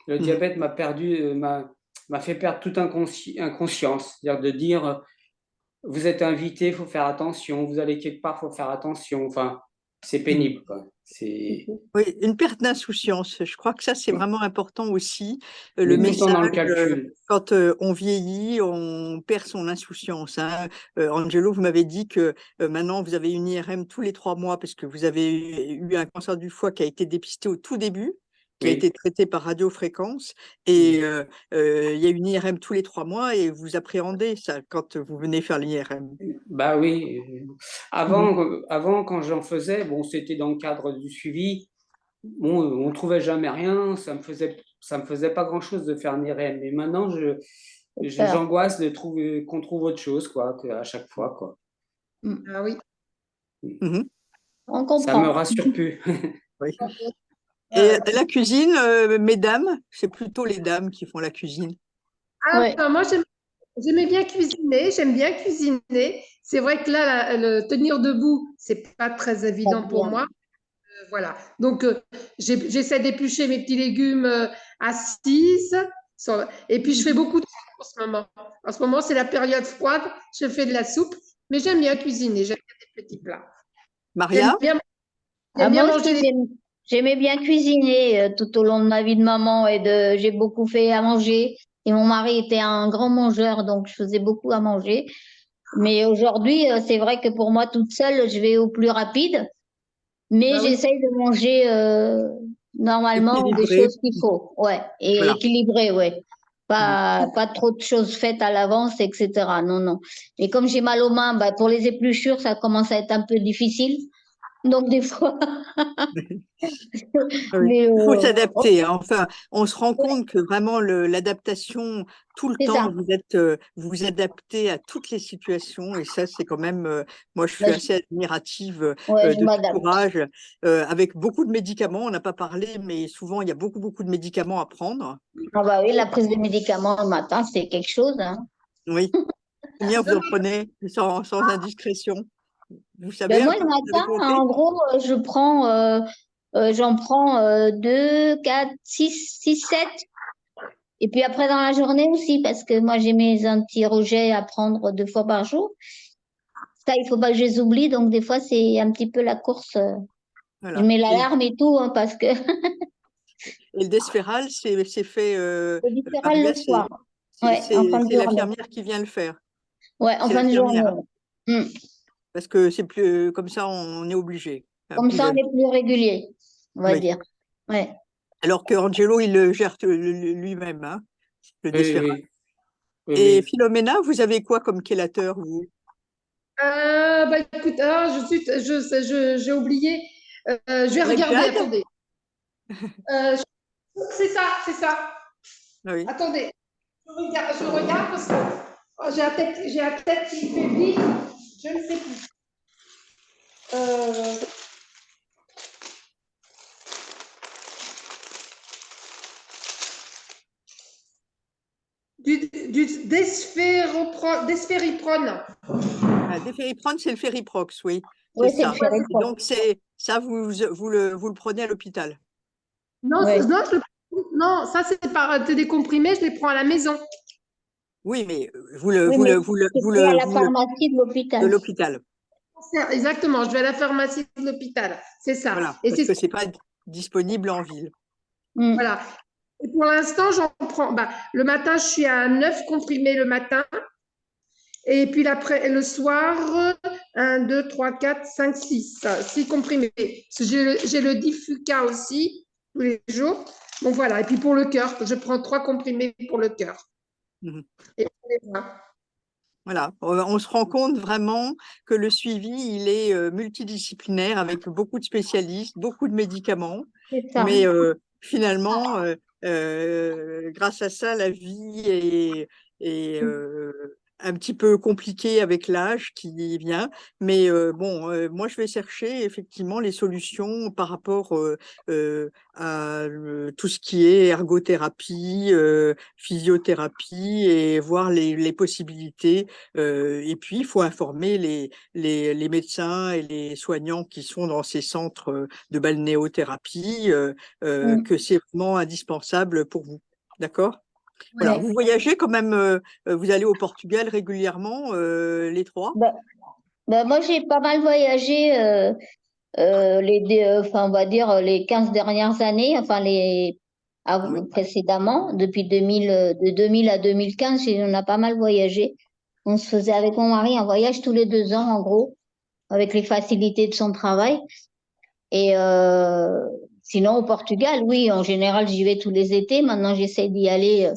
Le diabète m'a fait perdre toute inconscience. C'est-à-dire de dire, vous êtes invité, il faut faire attention. Vous allez quelque part, il faut faire attention. Enfin, c'est pénible, quoi. C'est… Oui, une perte d'insouciance. Je crois que ça, c'est vraiment important aussi. On Le est tout le temps dans le message, calcul. quand on vieillit, on perd son insouciance, hein. Angelo, vous m'avez dit que maintenant, vous avez une IRM tous les 3 mois parce que vous avez eu un cancer du foie qui a été dépisté au tout début, qui a Oui. été traité par radiofréquence. Et il y a une IRM tous les 3 mois et vous appréhendez ça quand vous venez faire l'IRM. Bah oui. Avant, quand j'en faisais, bon, c'était dans le cadre du suivi. Bon, on trouvait jamais rien. Ça me faisait pas grand-chose de faire un IRM. Mais maintenant, j'angoisse de trouver qu'on trouve autre chose, quoi, à chaque fois, quoi. Ah oui. Mhm. On Ça me comprend. rassure plus. Oui. Et la cuisine, mesdames, c'est plutôt les dames qui font la cuisine. Ah, Ouais. ben, moi, j'aimais bien cuisiner, j'aime bien cuisiner. C'est vrai que là, le tenir debout, c'est pas très évident pour moi. Voilà. Donc, j'essaie d'éplucher mes petits légumes assise. Et puis, je fais beaucoup de soupe en ce moment. En ce moment, c'est la période froide. Je fais de la soupe, mais j'aime bien cuisiner. J'aime bien des petits plats. J'aime Maria? bien, Ah, j'aime bien moi aussi, manger des… j'aimais bien cuisiner tout au long de ma vie de maman j'ai beaucoup fait à manger. Et mon mari était un grand mangeur, donc je faisais beaucoup à manger. Mais aujourd'hui, c'est vrai que pour moi, toute seule, je vais au plus rapide. Mais Bah oui. j'essaye de manger normalement des Équilibré. choses qu'il faut. Ouais. Et Voilà. équilibré, ouais. Mhm. Pas trop de choses faites à l'avance, etc. Non, non. Et comme j'ai mal aux mains, bah, pour les épluchures, ça commence à être un peu difficile. Donc, des fois, Oui. mais Il faut s'adapter, hein. Enfin, on se rend compte que vraiment l'adaptation, tout le c'est temps, ça. vous vous adaptez à toutes les situations. Et ça, c'est quand même, moi, je suis Bah, assez admirative ouais, je de ce m'adapte. courage. Avec beaucoup de médicaments, on n'a pas parlé, mais souvent, il y a beaucoup, beaucoup de médicaments à prendre. Ah bah oui, la prise de médicaments le matin, c'est quelque chose, hein. Oui. Combien vous en prenez sans indiscrétion? Vous savez Ben un moi, le peu, vous avez matin, compté? en gros, j'en prends 2, 4, 6, 7. Et puis après, dans la journée aussi, parce que moi, j'ai mes anti-rejets à prendre 2 fois par jour. Ça, il faut pas que je les oublie. Donc, des fois, c'est un petit peu la course. Je Voilà. mets l'alarme et tout, hein, parce que Et le Desferal, c'est fait, c'est différent le Maria, soir. Ouais, en fin de c'est journée. l'infirmière qui vient le faire. Ouais, en C'est fin de l'infirmière, journée. hein, Hmm. parce que c'est plus comme ça, on est obligé. Hein, Comme ça, on est plus régulier, on va oui. dire. Ouais. Alors que Angelo, il le gère lui-même, hein, le Oui, Desferal. oui, oui, Et oui. Philomena, vous avez quoi comme chélateur, vous? Bah écoute, j'ai oublié. Je vais Black regarder, Jade? attendez. C'est ça, c'est ça. Ah oui. Attendez. Je regarde parce que j'ai la tête qui fait vite. Je ne sais plus. Euh, du desphériprone. Ah, Défériprone, c'est le Feriprox, oui, c'est Ouais, c'est le ça. Et ferriprone. donc, ça, vous le prenez à l'hôpital. Non, Ouais. non, ça c'est des comprimés, je les prends à la maison. Oui, mais Oui, mais c'est fait à la pharmacie de de l'hôpital. l'hôpital. Exactement, je vais à la pharmacie de l'hôpital. C'est ça. Voilà, Et parce c'est que c'est pas disponible en ville. Hmm. voilà. Et pour l'instant, j'en prends. Bah, le matin, je suis à 9 comprimés le matin. Et puis le soir, 1, 2, 3, 4, 5, 6. 6 comprimés. J'ai le Diffuca aussi, tous les jours. Bon, voilà. Et puis pour le cœur, je prends 3 comprimés pour le cœur. Mhm. Et pour les reins. Voilà, on se rend compte vraiment que le suivi, il est multidisciplinaire avec beaucoup de spécialistes, beaucoup de médicaments, C'est ça. mais finalement, grâce à ça, la vie est un petit peu compliqué avec l'âge qui vient, mais bon, moi je vais chercher effectivement les solutions par rapport à tout ce qui est ergothérapie, physiothérapie et voir les possibilités. Et puis il faut informer les médecins et les soignants qui sont dans ces centres de balnéothérapie que c'est vraiment indispensable pour vous. D'accord? Voilà, Ouais. vous voyagez quand même, vous allez au Portugal régulièrement, les trois? Bah, moi, j'ai pas mal voyagé enfin, on va dire les 15 dernières années, enfin Oui, précédemment, depuis 2000, de 2000 à 2015, on a pas mal voyagé. On se faisait avec mon mari un voyage tous les 2 ans, en gros, avec les facilités de son travail. Et sinon, au Portugal, oui, en général, j'y vais tous les étés. Maintenant, j'essaie d'y aller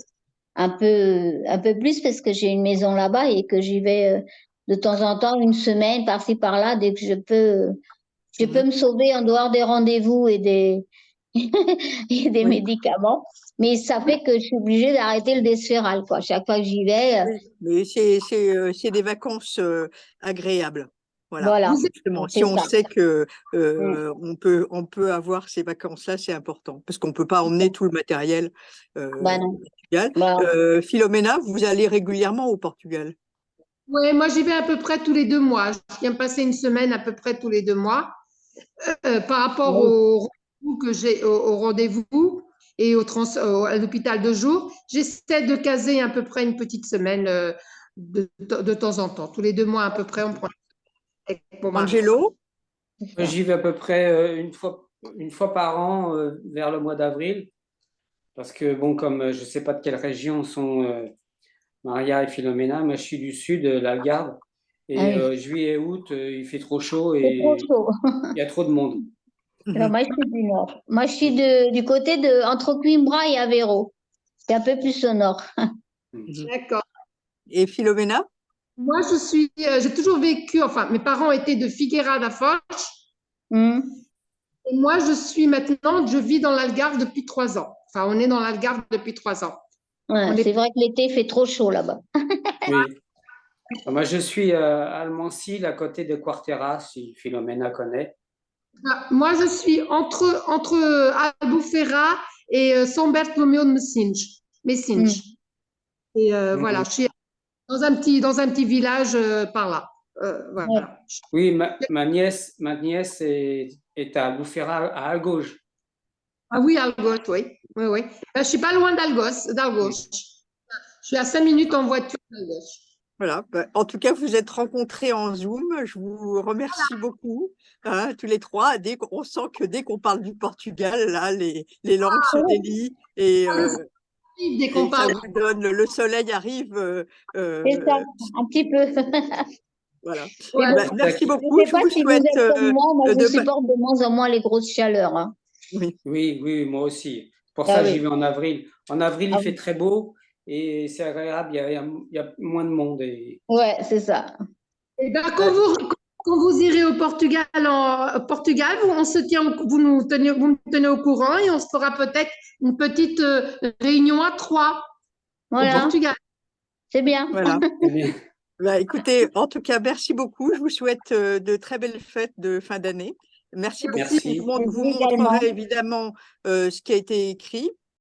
un peu plus parce que j'ai une maison là-bas et que j'y vais de temps en temps, une semaine, par-ci, par-là, dès que je peux mhm, me sauver en dehors des rendez-vous et et des oui, médicaments. Mais ça fait que je suis obligée d'arrêter le Desferal, quoi. Chaque fois que j'y vais, oui, mais c'est des vacances agréables. Voilà, Vous voilà, êtes, justement. Si c'est on ça. sait que Mm. on peut avoir ces vacances-là, c'est important parce qu'on peut pas emmener tout le matériel Ben au non. Portugal. Ben, Philomena, vous allez régulièrement au Portugal? ouais, moi j'y vais à peu près tous les 2 mois. Je viens passer une semaine à peu près tous les 2 mois. Par rapport oui. au rendez-vous que j'ai au rendez-vous et à l'hôpital de jour, j'essaie de caser à peu près une petite semaine de temps en temps. Tous les 2 mois à peu près, on prend avec mon mari. Angelo? C'est Moi, ça. j'y vais à peu près une fois par an vers le mois d'avril. Parce que, bon, comme je ne sais pas de quelle région sont Maria et Philomena, moi je suis du sud, l'Algarve. Ah Et oui, juillet et août, il fait trop chaud c'est trop et chaud. il y a trop de monde. Alors, moi, je suis du nord. Moi, je suis du côté entre Coimbra et Aveiro. C'est un peu plus au nord. D'accord. Et Philomena? Moi, j'ai toujours vécu, enfin, mes parents étaient de Figueira da Foz. Hmm. Et moi, je vis dans l'Algarve depuis 3 ans. Enfin, on est dans l'Algarve depuis 3 ans. On Ouais, est, c'est vrai que l'été fait trop chaud là-bas. Oui. Moi, je suis à Almancy, à côté de Quarteras, si Philomena connaît. moi, je suis entre Albufeira et São Bartolomeu de Hmm. Messines. Et voilà, Mhm. je suis dans un petit village par là. Ouais. Voilà. Oui, ma nièce est à Albufeira, à Algauge. Ah oui, Algos, oui. Oui, oui. Je suis pas loin d'Algos. Oui. Je suis à 5 minutes en voiture d'Algos. Voilà. Bah, en tout cas, vous êtes rencontrés en Zoom. Je vous remercie beaucoup, hein, tous les trois. On sent que dès qu'on parle du Portugal, là, les langues se délient Dès qu'on et ça parle. vous donne, le soleil arrive. C'est ça, Euh, un petit peu. voilà. Mais Ouais. bon, Bah, merci je beaucoup. sais Je pas vous si vous souhaite êtes comme moi je de... supporte de moins en moins les grosses chaleurs, hein. Oui. Oui, oui, moi aussi. Pour Ah ça, j'y oui. vais en avril. En avril, il Ah fait oui. très beau et c'est agréable. Il y a moins de monde. Ouais, c'est ça. Eh ben, Euh, quand vous irez au Portugal, vous me tenez au courant et on se fera peut-être une petite réunion à trois au Voilà, Portugal. c'est bien. Voilà. très bien. Bah, écoutez, en tout cas, merci beaucoup. Je vous souhaite de très belles fêtes de fin d'année. Merci beaucoup. Merci. Merci. Je C'est vous vous également. montrerai évidemment ce qui a été écrit